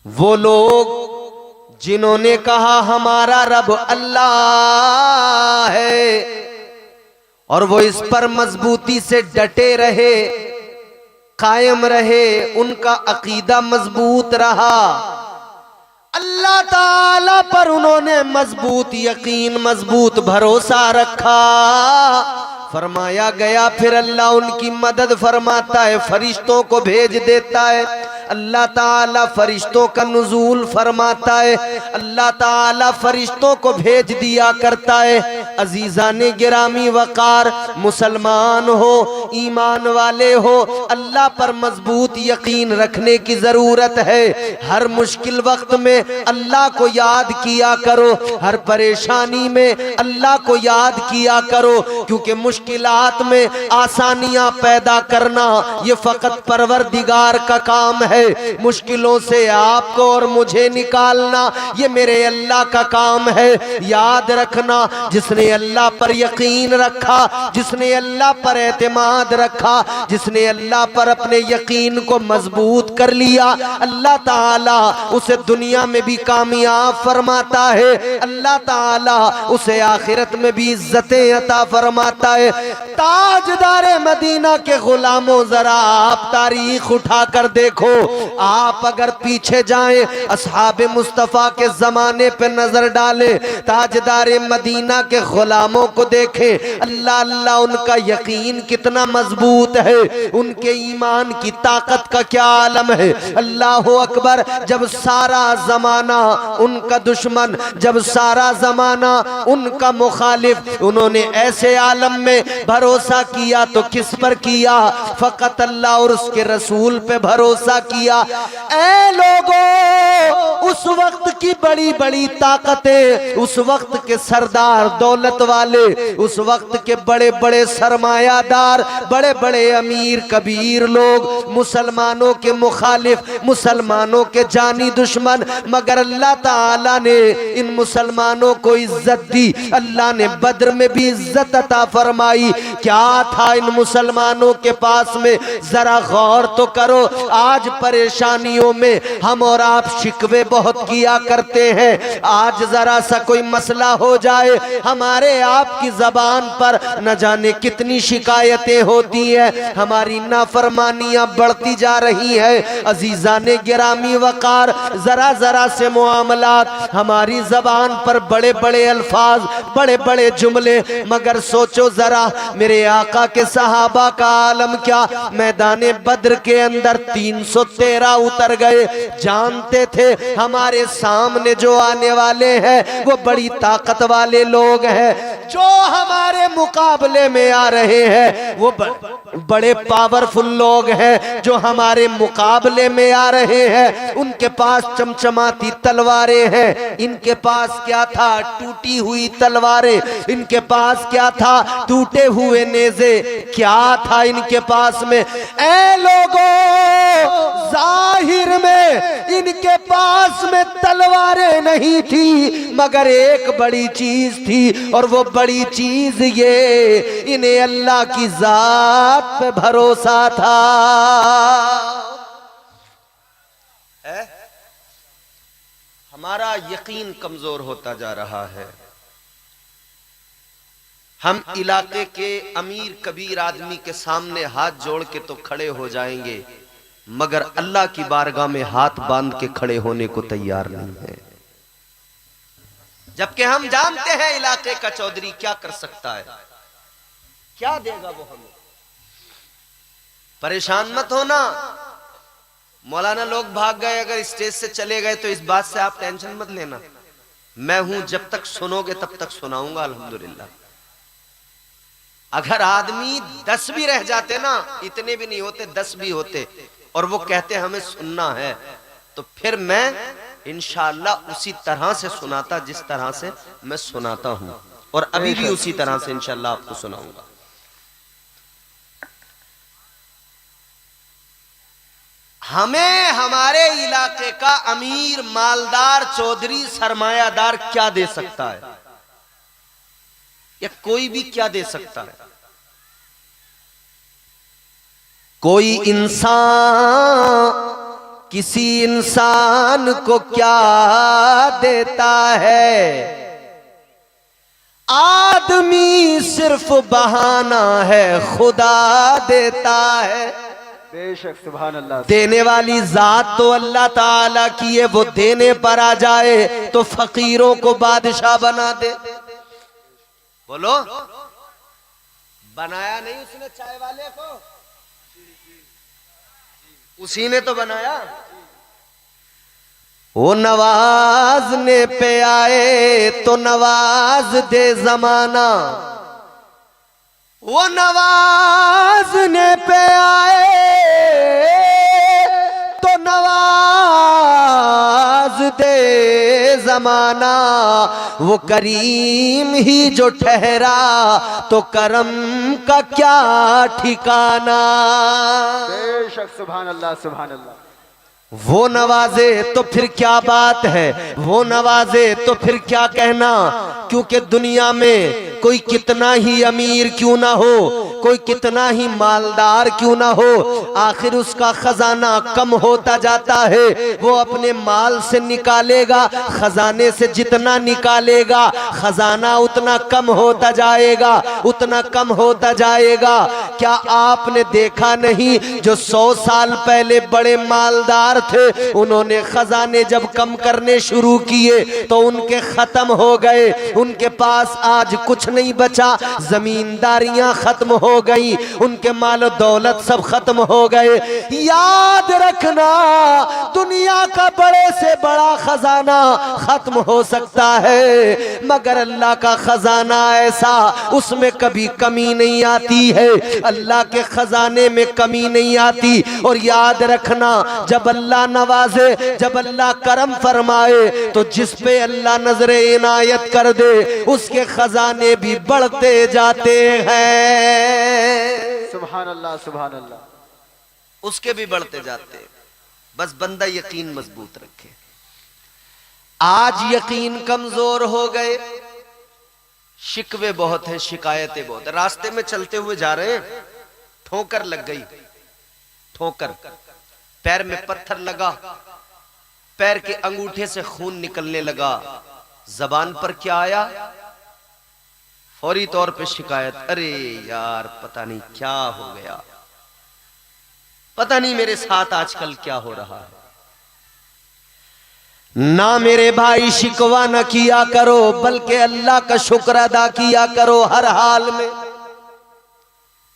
वो लोग जिन्होंने कहा हमारा रब अल्लाह है और वो इस पर मजबूती से डटे रहे, कायम रहे, उनका अकीदा मजबूत रहा, अल्लाह ताला पर उन्होंने मजबूत यकीन, मजबूत भरोसा रखा। फरमाया गया फिर अल्लाह उनकी मदद फरमाता है, फरिश्तों को भेज देता है। अल्लाह ताला फरिश्तों का नुज़ूल फरमाता है, अल्लाह ताला फरिश्तों को भेज दिया करता है। अजीज़ाने गिरामी वकार, मुसलमान हो, ईमान वाले हो, अल्लाह पर मजबूत यकीन रखने की जरूरत है। हर मुश्किल वक्त में अल्लाह को याद किया करो, हर परेशानी में अल्लाह को याद किया करो, क्योंकि मुश्किलात में आसानियां पैदा करना ये फकत परवरदिगार का काम है। मुश्किलों से आपको और मुझे निकालना ये मेरे अल्लाह का काम है। याद रखना, जिसने अल्लाह पर यकीन रखा, जिसने अल्लाह पर एतमाद रखा, जिसने अल्लाह पर अपने यकीन को मजबूत कर लिया, अल्लाह ताला उसे दुनिया में भी कामयाब फरमाता है, अल्लाह ताला उसे आखिरत में भी इज्जतें अता फरमाता है। ताजदारे मदीना के गुलामों, जरा आप तारीख उठा कर देखो। आप अगर पीछे जाएं, असहाबे मुस्तफा के जमाने पे नजर डालें, ताजदारे मदीना के गुलामों को देखें, अल्लाह अल्लाह उनका यकीन कितना मजबूत है, उनके ईमान की ताकत का क्या आलम है। अल्लाह अकबर। जब सारा जमाना उनका दुश्मन, जब सारा जमाना उनका मुखालिफ, उन्होंने ऐसे आलम में भरोसा किया तो किस पर किया? फकत अल्लाह और उसके रसूल पे भरोसा किया। ऐ लोगों, उस वक्त की बड़ी बड़ी ताकतें, उस वक्त के सरदार दौलत वाले, उस वक्त के बड़े बड़े सरमायादार, बड़े बड़े अमीर कबीर लोग मुसलमानों के मुखालिफ, मुसलमानों के जानी दुश्मन, मगर अल्लाह ताला ने इन मुसलमानों को इज्जत दी। अल्लाह ने बद्र में भी इज्जत अता फरमाई। क्या था इन मुसलमानों के पास में? जरा गौर तो करो। आज परेशानियों में हम और आप शिकवे बहुत किया करते हैं। आज जरा सा कोई मसला हो जाए, हमारे आपकी जबान पर न जाने कितनी शिकायतें होती हैं, हमारी नाफरमानियां बढ़ती जा रही हैं। अजीजाने गिरामी वकार, जरा जरा से मामलात, हमारी जबान पर बड़े बड़े अल्फाज, बड़े बड़े जुमले, मगर सोचो जरा मेरे आका के सहाबा का आलम क्या। मैदाने बद्र के अंदर 313 उतर गए, जानते थे हमारे सामने जो आने वाले हैं वो बड़ी ताकत वाले लोग हैं, जो हमारे मुकाबले में आ रहे हैं वो बड़े पावरफुल लोग हैं, जो हमारे मुकाबले में आ रहे हैं उनके पास चमचमाती तलवारें हैं। इनके पास क्या था? टूटी हुई तलवारें। इनके पास क्या था? टूटे हुए नेज़े। क्या था इनके पास में? ऐ लोगों, जाहिर में इनके पास में तलवारें नहीं थी, मगर एक बड़ी चीज थी, और वो बड़ी चीज ये, इन्हें अल्लाह की जात पे भरोसा था। हमारा यकीन कमजोर होता जा रहा है। हम इलाके के अमीर कबीर आदमी के सामने हाथ जोड़ के तो खड़े हो जाएंगे, मगर अल्लाह की बारगाह में हाथ बांध के खड़े होने को तैयार नहीं है। जबकि हम जानते हैं इलाके का चौधरी क्या कर सकता है, क्या देगा वो हमें। परेशान मत होना। मौलाना लोग भाग गए, अगर स्टेज से चले गए तो इस बात से आप टेंशन मत लेना। मैं हूं, जब तक सुनोगे तब तक सुनाऊंगा अल्हम्दुलिल्लाह। अगर आदमी 10 भी रह जाते ना, इतने भी नहीं होते, 10 भी होते, और वो कहते हमें सुनना है, तो फिर मैं इंशाअल्लाह उसी तरह से सुनाता जिस तरह से मैं सुनाता हूं, और अभी भी उसी तरह से इंशाअल्लाह आपको सुनाऊंगा। हमें हमारे इलाके का अमीर, मालदार, चौधरी, सरमायादार क्या दे सकता है, या कोई भी क्या दे सकता है? कोई इंसान किसी इंसान को क्या देता है, आदमी सिर्फ बहाना है, खुदा देता है। बेशक, सुभान अल्लाह। देने वाली जात तो अल्लाह ताला की है, वो देने पर आ जाए तो फकीरों को बादशाह बना दे। बोलो, बनाया नहीं उसने चाय वाले को, उसी ने तो बनाया। वो नवाजने पे आए तो नवाज दे जमाना, वो नवाजने पे आए तो नवाज दे जमाना। वो करीम ही जो ठहरा तो करम का क्या ठिकाना। बेशक, सुभान अल्लाह, सुभान अल्लाह। वो नवाजे तो फिर क्या बात है, वो नवाजे तो फिर क्या कहना। क्योंकि दुनिया में कोई कितना ही अमीर क्यों ना हो, कोई कितना ही मालदार क्यों ना हो, आखिर उसका खजाना कम होता जाता है। वो अपने माल से निकालेगा, खजाने से जितना निकालेगा खजाना उतना कम होता जाएगा, उतना कम होता जाएगा। क्या आपने देखा नहीं, जो 100 साल पहले बड़े मालदार थे, उन्होंने खजाने जब कम करने शुरू किए तो उनके खत्म हो गए, उनके पास आज कुछ नहीं बचा, जमींदारियां खत्म हो गई, उनके माल दौलत सब खत्म हो गए। याद रखना, दुनिया का बड़े से बड़ा खजाना खत्म हो सकता है, मगर अल्लाह का खजाना ऐसा, उसमें कभी कमी नहीं आती है, अल्लाह के खजाने में कमी नहीं आती। और याद रखना, जब अल्लाह नवाजे, जब अल्लाह करम फरमाए तो जिस पे अल्लाह नजरे इनायत कर दे उसके खजाने भी बढ़ते जाते हैं। सुभान अल्लाह, सुभान अल्लाह। उसके भी बढ़ते जाते हैं, बस बंदा यकीन मजबूत रखे। आज यकीन कमजोर हो गए, शिकवे बहुत है, शिकायतें बहुत है। रास्ते में चलते हुए जा रहे हैं, ठोकर लग गई, ठोकर, पैर में पत्थर लगा, पैर के अंगूठे से खून निकलने लगा, जबान पर क्या आया, फौरी तौर पे शिकायत, अरे यार पता नहीं क्या हो गया, पता नहीं मेरे साथ आजकल क्या हो रहा है। ना मेरे भाई शिकवा न किया करो, बल्कि अल्लाह का शुक्र अदा किया करो हर हाल में।